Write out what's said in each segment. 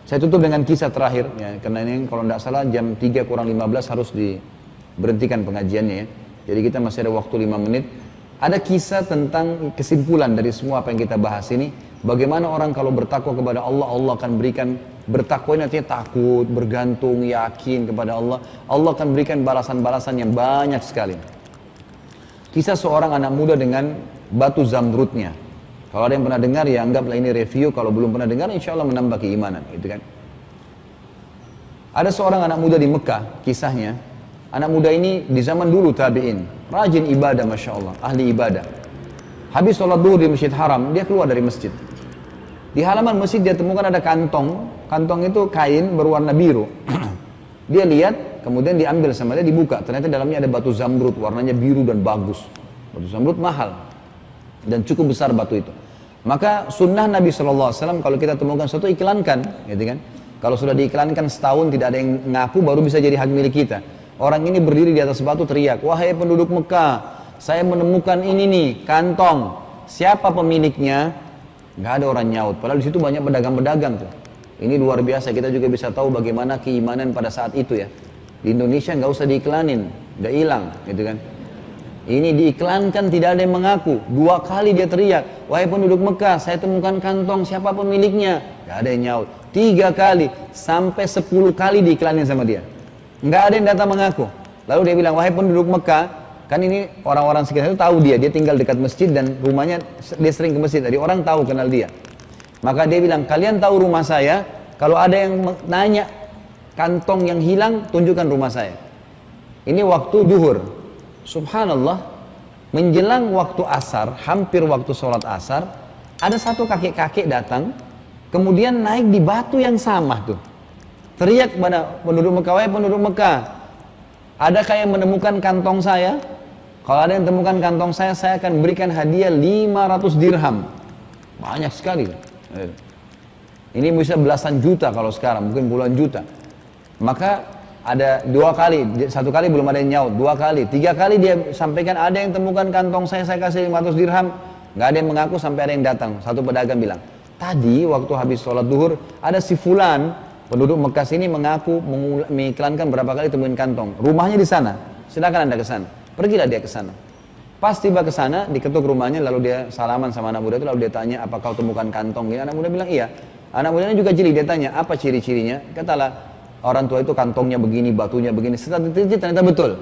Saya tutup dengan kisah terakhir, ya, karena ini kalau tidak salah jam 3 kurang 15 harus diberhentikan pengajiannya ya. Jadi kita masih ada waktu 5 menit. Ada kisah tentang kesimpulan dari semua apa yang kita bahas ini. Bagaimana orang kalau bertakwa kepada Allah, Allah akan berikan, bertakwa ini artinya takut, bergantung, yakin kepada Allah. Allah akan berikan balasan-balasan yang banyak sekali. Kisah seorang anak muda dengan batu zamrudnya. Kalau ada yang pernah dengar ya anggaplah ini review, kalau belum pernah dengar insya Allah menambah keimanan gitu kan. Ada seorang anak muda di Mekah, kisahnya. Anak muda ini di zaman dulu tabi'in, rajin ibadah Masya Allah, ahli ibadah. Habis sholat duhur di Masjid Haram, dia keluar dari masjid. Di halaman masjid dia temukan ada kantong, kantong itu kain berwarna biru. Dia lihat, kemudian diambil sama dia, dibuka. Ternyata dalamnya ada batu zamrud, warnanya biru dan bagus. Batu zamrud mahal dan cukup besar batu itu. Maka sunnah Nabi SAW kalau kita temukan sesuatu iklankan, gitu kan? Kalau sudah diiklankan setahun tidak ada yang ngaku, baru bisa jadi hak milik kita. Orang ini berdiri di atas batu teriak, wahai penduduk Mekah, saya menemukan ini nih, kantong. Siapa pemiliknya? Nggak ada orang nyaut. Padahal di situ banyak pedagang-pedagang tuh. Ini luar biasa. Kita juga bisa tahu bagaimana keimanan pada saat itu ya. Di Indonesia nggak usah diiklanin, nggak hilang, gitu kan? Ini diiklankan tidak ada yang mengaku. 2 kali dia teriak, wahai penduduk Mekah, saya temukan kantong. Siapa pemiliknya? Nggak ada yang nyaut. 3 kali sampai 10 kali diiklanin sama dia. Nggak ada yang datang mengaku. Lalu dia bilang, wahai penduduk Mekah, kan ini orang-orang sekitar itu tahu dia tinggal dekat masjid dan rumahnya dia sering ke masjid. Jadi orang tahu kenal dia. Maka dia bilang, kalian tahu rumah saya, kalau ada yang nanya kantong yang hilang, tunjukkan rumah saya. Ini waktu duhur. Subhanallah, menjelang waktu asar, hampir waktu sholat asar, ada satu kakek-kakek datang, kemudian naik di batu yang sama tuh. Teriak pada penduduk Mekah, wahai penduduk Mekah, adakah yang menemukan kantong saya? Kalau ada yang temukan kantong saya akan berikan hadiah 500 dirham. Banyak sekali. Ini bisa belasan juta kalau sekarang, mungkin puluhan juta. Maka ada 2 kali, 1 kali belum ada yang nyaut, 2 kali, 3 kali dia sampaikan ada yang temukan kantong saya kasih 500 dirham. Nggak ada yang mengaku sampai ada yang datang. Satu pedagang bilang, tadi waktu habis sholat duhur ada si fulan, penduduk Mekah sini mengaku mengiklankan berapa kali temuin kantong. Rumahnya di sana, silakan Anda ke sana. Pergilah dia ke sana. Pas tiba ke sana, diketuk rumahnya, lalu dia salaman sama anak muda itu, lalu dia tanya, apa kau temukan kantong? Anak muda bilang, iya. Anak mudanya juga jeli, dia tanya, apa ciri-cirinya? Katalah, orang tua itu kantongnya begini, batunya begini. Setelah diteliti ternyata betul.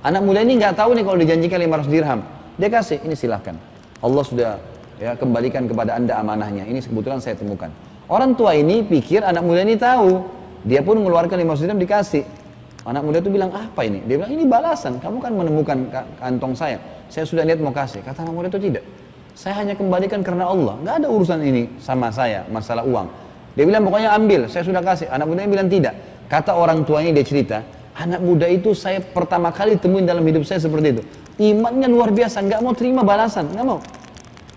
Anak muda ini nggak tahu nih kalau dijanjikan 500 dirham. Dia kasih, ini silahkan. Allah sudah ya kembalikan kepada Anda amanahnya. Ini kebetulan saya temukan. Orang tua ini pikir anak muda ini tahu. Dia pun mengeluarkan 500 dirham dikasih. Anak muda itu bilang, apa ini? Dia bilang, ini balasan. Kamu kan menemukan kantong saya. Saya sudah niat mau kasih. Kata anak muda itu tidak. Saya hanya kembalikan karena Allah. Nggak ada urusan ini sama saya, masalah uang. Dia bilang, pokoknya ambil. Saya sudah kasih. Anak mudanya bilang tidak. Kata orang tuanya, dia cerita, anak muda itu saya pertama kali temuin dalam hidup saya seperti itu. Imannya luar biasa. Nggak mau terima balasan. Nggak mau.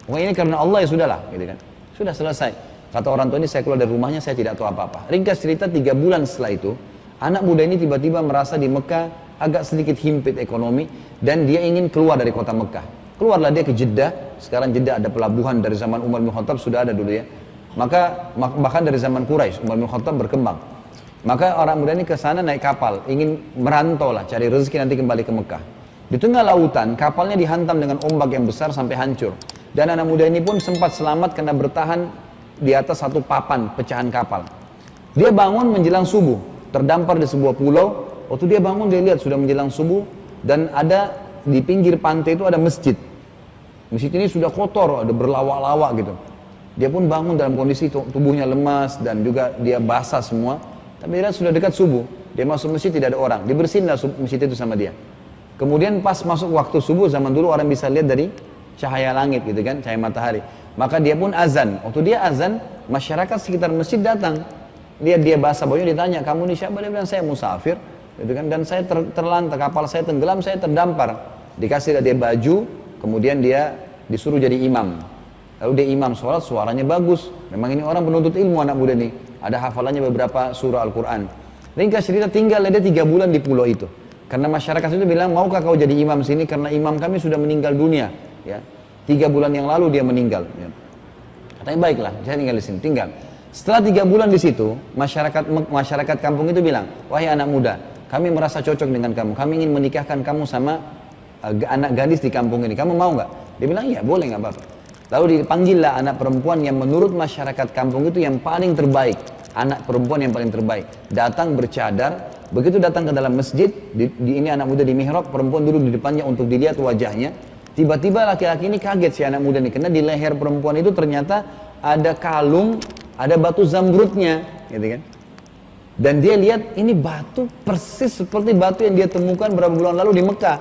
Pokoknya ini karena Allah ya sudahlah. Gitu kan. Sudah selesai. Kata orang tua ini, saya keluar dari rumahnya, saya tidak tahu apa-apa. Ringkas cerita, 3 bulan setelah itu, anak muda ini tiba-tiba merasa di Mekah agak sedikit himpit ekonomi dan dia ingin keluar dari kota Mekah. Keluarlah dia ke Jeddah. Sekarang Jeddah ada pelabuhan dari zaman Umar bin Khattab sudah ada dulu ya. Maka bahkan dari zaman Quraisy Umar bin Khattab berkembang. Maka orang muda ini ke sana naik kapal, ingin merantau lah, cari rezeki nanti kembali ke Mekah. Di tengah lautan, kapalnya dihantam dengan ombak yang besar sampai hancur. Dan anak muda ini pun sempat selamat karena bertahan di atas satu papan pecahan kapal. Dia bangun menjelang subuh, terdampar di sebuah pulau. Waktu dia bangun dia lihat sudah menjelang subuh dan ada di pinggir pantai itu ada masjid. Masjid ini sudah kotor, ada berlawak-lawak gitu. Dia pun bangun dalam kondisi tubuhnya lemas dan juga dia basah semua. Tapi dia sudah dekat subuh. Dia masuk masjid tidak ada orang. Dibersihinlah masjid itu sama dia. Kemudian pas masuk waktu subuh, zaman dulu orang bisa lihat dari cahaya langit gitu kan, cahaya matahari. Maka dia pun azan. Waktu dia azan, masyarakat sekitar masjid datang. Lihat dia basah bajunya, ditanya, kamu ini siapa? Dia bilang, saya musafir. Gitu kan? Dan saya terlantar, kapal saya tenggelam, saya terdampar. Dikasih dia baju, kemudian dia disuruh jadi imam. Lalu dia imam sholat, suaranya bagus. Memang ini orang penuntut ilmu anak muda nih. Ada hafalannya beberapa surah Al-Quran. Ringkas cerita, tinggal dia 3 bulan di pulau itu. Karena masyarakat itu bilang, maukah kau jadi imam sini? Karena imam kami sudah meninggal dunia. Ya. 3 bulan yang lalu dia meninggal. Ya. Katanya baiklah, saya tinggal di sini, tinggal. Setelah 3 bulan di situ, masyarakat kampung itu bilang, wahai anak muda, kami merasa cocok dengan kamu, kami ingin menikahkan kamu sama anak gadis di kampung ini, kamu mau nggak? Dia bilang, iya boleh, nggak apa-apa. Lalu dipanggillah anak perempuan yang menurut masyarakat kampung itu yang paling terbaik, anak perempuan yang paling terbaik, datang bercadar. Begitu datang ke dalam masjid, ini anak muda di mihrab, perempuan duduk di depannya untuk dilihat wajahnya. Tiba-tiba laki-laki ini kaget si anak muda ini, karena di leher perempuan itu ternyata ada kalung, ada batu zamrudnya, gitu kan? Dan dia lihat ini batu persis seperti batu yang dia temukan berapa bulan lalu di Mekah.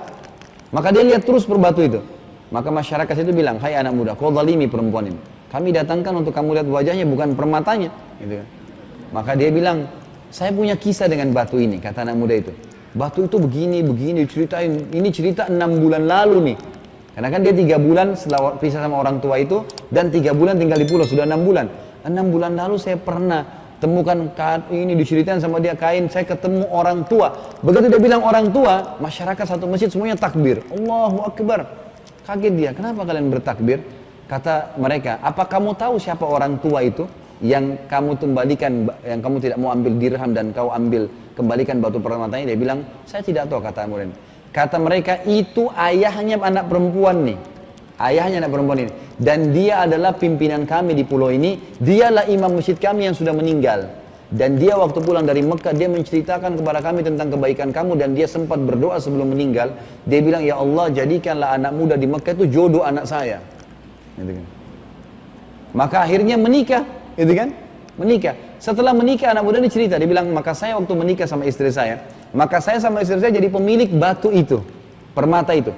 Maka dia lihat terus perbatu itu. Maka masyarakat itu bilang, hai anak muda, kau zalimi perempuan ini. Kami datangkan untuk kamu lihat wajahnya, bukan permatanya, gitu kan? Maka dia bilang, saya punya kisah dengan batu ini, kata anak muda itu. Batu itu begini, ceritain. Ini cerita 6 bulan lalu nih. Karena kan dia 3 bulan setelah pisah sama orang tua itu, dan 3 bulan tinggal di pulau, sudah 6 bulan. 6 bulan lalu saya pernah temukan ini, diceritain sama dia kain, saya ketemu orang tua. Begitu dia bilang orang tua, masyarakat satu masjid semuanya takbir. Allahu Akbar. Kaget dia, kenapa kalian bertakbir? Kata mereka, apa kamu tahu siapa orang tua itu? Yang kamu kembalikan, yang kamu tidak mau ambil dirham dan kau kembalikan batu permatanya. Dia bilang, saya tidak tahu, kata murid. Kata mereka, itu ayahnya anak perempuan nih. Ayahnya anak perempuan ini. Dan dia adalah pimpinan kami di pulau ini. Dialah imam masjid kami yang sudah meninggal. Dan dia waktu pulang dari Mekah, dia menceritakan kepada kami tentang kebaikan kamu. Dan dia sempat berdoa sebelum meninggal. Dia bilang, ya Allah, jadikanlah anak muda di Mekah itu jodoh anak saya. Gitu kan. Maka akhirnya menikah. Gitu kan? Menikah. Setelah menikah, anak muda ini cerita. Dia bilang, maka saya waktu menikah sama istri saya, maka saya sama istri saya jadi pemilik batu itu, permata itu.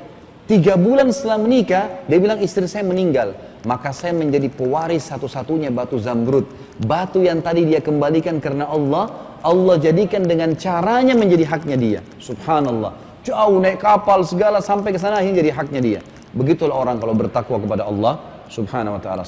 3 bulan setelah menikah, dia bilang istri saya meninggal. Maka saya menjadi pewaris satu-satunya batu zamrud. Batu yang tadi dia kembalikan karena Allah, Allah jadikan dengan caranya menjadi haknya dia. Subhanallah. Jauh naik kapal segala sampai ke sana akhirnya jadi haknya dia. Begitulah orang kalau bertakwa kepada Allah Subhanahu wa ta'ala.